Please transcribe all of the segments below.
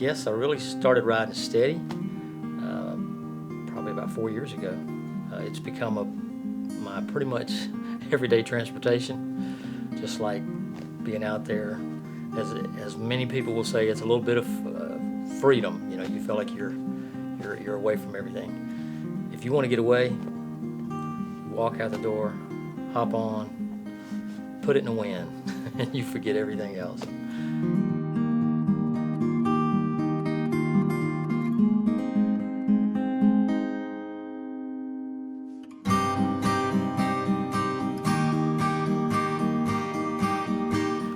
guess I really started riding steady probably about 4 years ago. It's become my pretty much everyday transportation, just like being out there. As many people will say, it's a little bit of freedom. You know, you feel like you're away from everything. If you want to get away, you walk out the door, hop on, put it in the wind, and you forget everything else.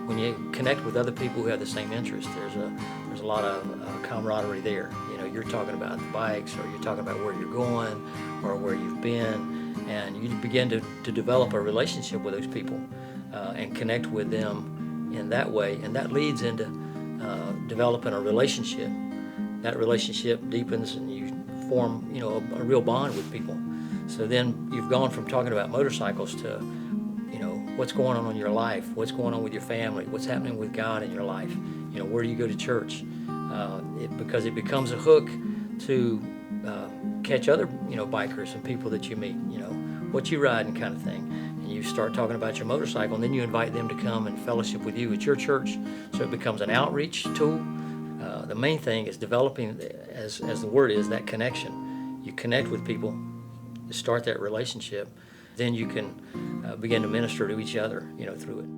When you connect with other people who have the same interest, there's a lot of camaraderie there. You know, you're talking about the bikes, or you're talking about where you're going, or where you've been, and you begin to develop a relationship with those people and connect with them in that way, and that leads into developing a relationship. That relationship deepens, and you form, you know, a real bond with people. So then you've gone from talking about motorcycles to, you know, what's going on in your life, what's going on with your family, what's happening with God in your life. You know, where do you go to church? Because it becomes a hook to catch other, you know, bikers and people that you meet. You know, what you riding, kind of thing. And you start talking about your motorcycle, and then you invite them to come and fellowship with you at your church. So it becomes an outreach tool. The main thing is developing, as the word is, that connection. You connect with people, you start that relationship, then you can begin to minister to each other, you know, through it.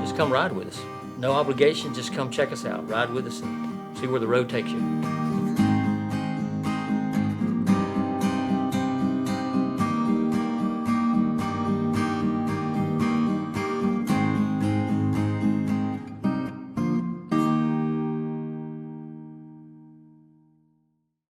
Just come ride with us. No obligation, just come check us out. Ride with us and see where the road takes you.